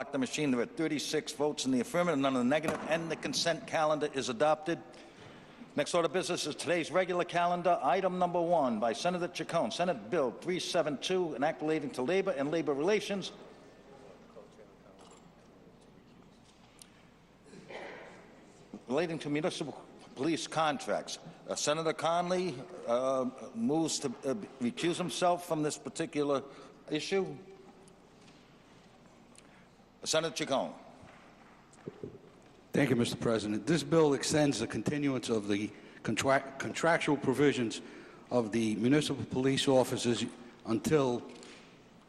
The machine. There are 36 votes in the affirmative, none in the negative, and the consent calendar is adopted. Next order of business is today's regular calendar. Item number 1 by Senator Chacon, Senate Bill 372, an act relating to labor and labor relations. Relating to municipal police contracts. Senator Conley moves to recuse himself from this particular issue. Senator Chacon. Thank you, Mr. President. This bill extends the continuance of the contractual provisions of the municipal police officers until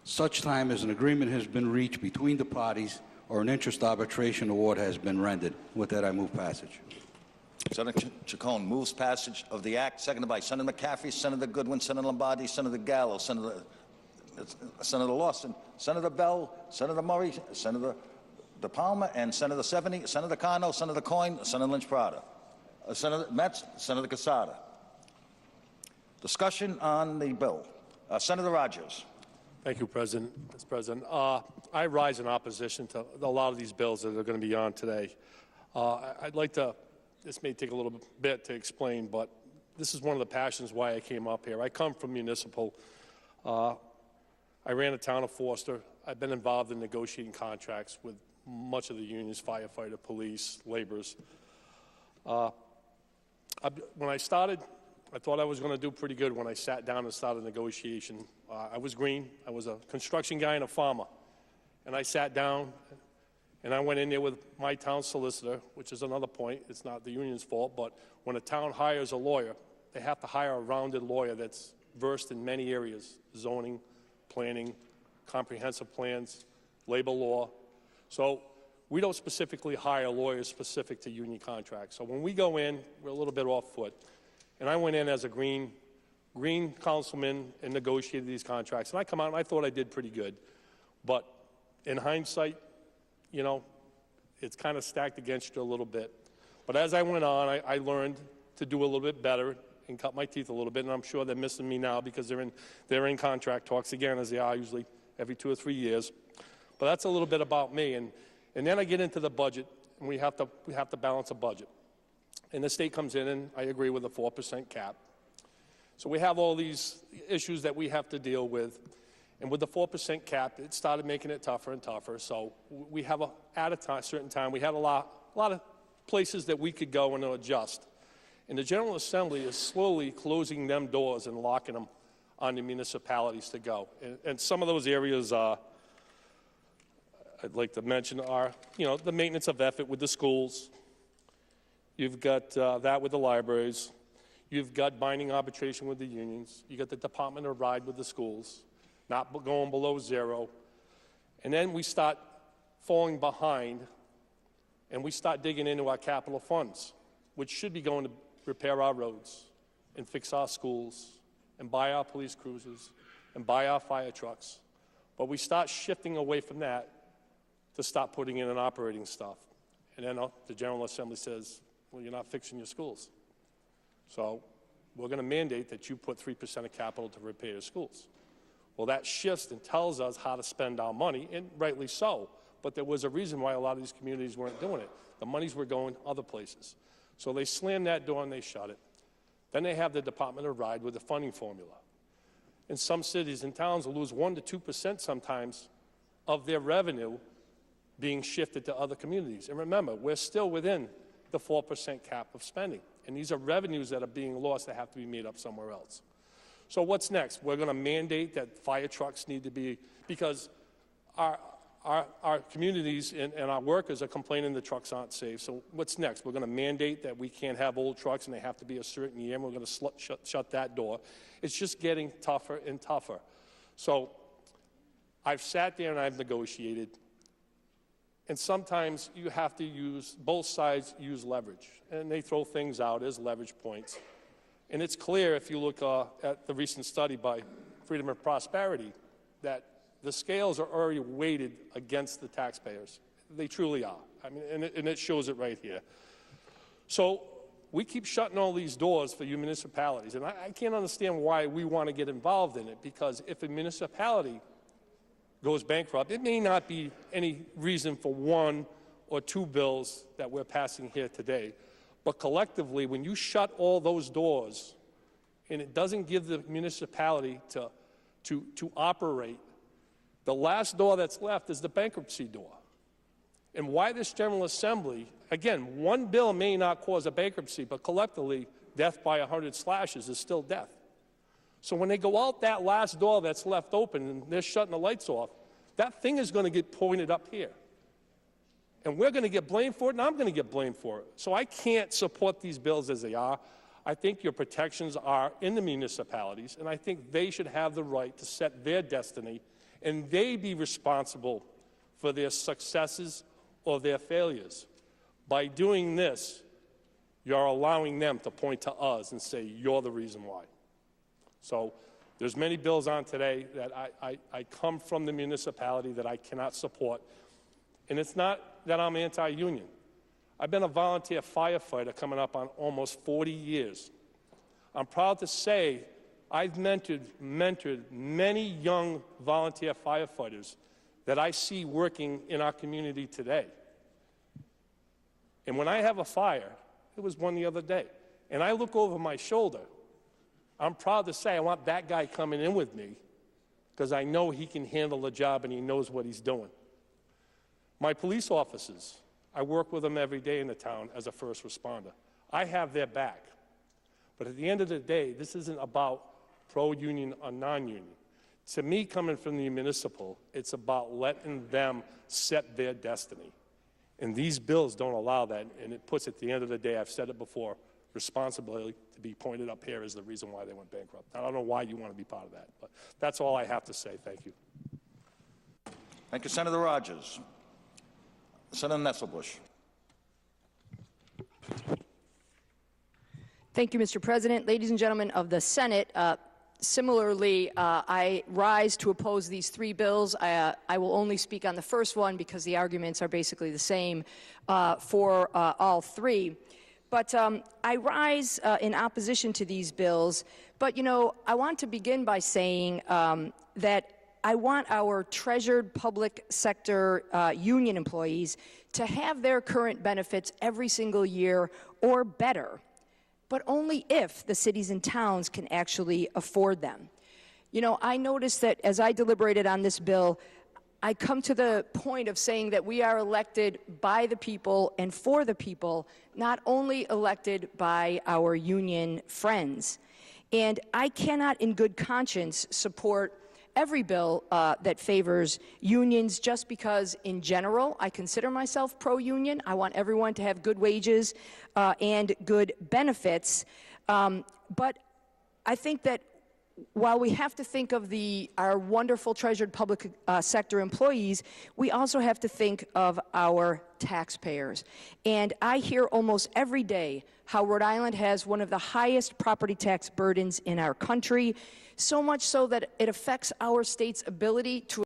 such time as an agreement has been reached between the parties or an interest arbitration award has been rendered. With that, I move passage. Senator Chacon moves passage of the act, seconded by Senator McCaffrey, Senator Goodwin, Senator Lombardi, Senator Gallo, Senator Lawson, Senator Bell, Senator Murray, Senator De Palma, and Senator Seveny, Senator Cano, Senator Coyne, Senator Lynch-Prada, Senator Metz, Senator Casada. Discussion on the bill. Senator Rogers. Thank you, Mr. President. I rise in opposition to a lot of these bills that are going to be on today. I'd like to, this may take a little bit to explain, but this is one of the passions why I came up here. I come from municipal. I ran a town of Forster. I've been involved in negotiating contracts with much of the unions, firefighter, police, laborers. When I started, I thought I was going to do pretty good when I sat down and started negotiation. I was green. I was a construction guy and a farmer. And I sat down and I went in there with my town solicitor, which is another point. It's not the union's fault, but when a town hires a lawyer, they have to hire a rounded lawyer that's versed in many areas: zoning, planning, comprehensive plans, labor law. So we don't specifically hire lawyers specific to union contracts. So when we go in, we're a little bit off foot. And I went in as a green councilman and negotiated these contracts. And I come out and I thought I did pretty good. But in hindsight, you know, it's kind of stacked against you a little bit. But as I went on, I learned to do a little bit better and cut my teeth a little bit, and I'm sure they're missing me now because they're in contract talks again, as they are usually every 2 or 3 years. But that's a little bit about me, and then I get into the budget, and we have to balance a budget. And the state comes in, and I agree with the 4% cap. So we have all these issues that we have to deal with, and with the 4% cap, it started making it tougher and tougher. So we have at a certain time, we had a lot of places that we could go and adjust. And the General Assembly is slowly closing them doors and locking them on the municipalities to go. And some of those areas I'd like to mention are, you know, the maintenance of effort with the schools. You've got that with the libraries. You've got binding arbitration with the unions. You got the Department of Ride with the schools, not going below zero. And then we start falling behind, and we start digging into our capital funds, which should be going to repair our roads and fix our schools and buy our police cruisers and buy our fire trucks. But we start shifting away from that to start putting in an operating stuff. And then the General Assembly says, well, you're not fixing your schools. So we're going to mandate that you put 3% of capital to repair your schools. Well, that shifts and tells us how to spend our money, and rightly so. But there was a reason why a lot of these communities weren't doing it. The monies were going other places. So they slammed that door and they shut it. Then they have the Department of Ride with the funding formula. And some cities and towns will lose 1% to 2% sometimes of their revenue being shifted to other communities. And remember, we're still within the 4% cap of spending. And these are revenues that are being lost that have to be made up somewhere else. So what's next? We're going to mandate that fire trucks need to be, because our communities and our workers are complaining the trucks aren't safe. So what's next? We're going to mandate that we can't have old trucks and they have to be a certain year, and we're going to shut that door. It's just getting tougher and tougher. So I've sat there and I've negotiated, and sometimes you have to use, both sides use leverage, and they throw things out as leverage points. And it's clear if you look at the recent study by Freedom and Prosperity that the scales are already weighted against the taxpayers. They truly are. I mean, and it shows it right here. So we keep shutting all these doors for you municipalities, and I can't understand why we want to get involved in it, because if a municipality goes bankrupt, it may not be any reason for one or two bills that we're passing here today. But collectively, when you shut all those doors and it doesn't give the municipality to operate, the last door that's left is the bankruptcy door. And why this General Assembly, again, one bill may not cause a bankruptcy, but collectively, death by 100 slashes is still death. So when they go out that last door that's left open and they're shutting the lights off, that thing is going to get pointed up here. And we're going to get blamed for it, and I'm going to get blamed for it. So I can't support these bills as they are. I think your protections are in the municipalities, and I think they should have the right to set their destiny, and they be responsible for their successes or their failures. By doing this, you're allowing them to point to us and say, you're the reason why. So there's many bills on today that I come from the municipality that I cannot support. And it's not that I'm anti-union. I've been a volunteer firefighter coming up on almost 40 years. I'm proud to say I've mentored many young volunteer firefighters that I see working in our community today. And when I have a fire, it was one the other day, and I look over my shoulder, I'm proud to say I want that guy coming in with me because I know he can handle the job and he knows what he's doing. My police officers, I work with them every day in the town as a first responder. I have their back. But at the end of the day, this isn't about pro-union or non-union. To me, coming from the municipal, it's about letting them set their destiny. And these bills don't allow that, and it puts, at the end of the day, I've said it before, responsibility to be pointed up here is the reason why they went bankrupt. I don't know why you want to be part of that, but that's all I have to say. Thank you. Thank you, Senator Rogers. Senator Nesselbush. Thank you, Mr. President. Ladies and gentlemen of the Senate, similarly, I rise to oppose these three bills. I will only speak on the first one because the arguments are basically the same for all three. But I rise in opposition to these bills. But, you know, I want to begin by saying that I want our treasured public sector union employees to have their current benefits every single year or better, but only if the cities and towns can actually afford them. You know, I noticed that as I deliberated on this bill, I come to the point of saying that we are elected by the people and for the people, not only elected by our union friends. And I cannot in good conscience support every bill that favors unions just because, in general, I consider myself pro-union. I want everyone to have good wages and good benefits. But I think that while we have to think of our wonderful treasured public sector employees, we also have to think of our taxpayers. And I hear almost every day how Rhode Island has one of the highest property tax burdens in our country, so much so that it affects our state's ability to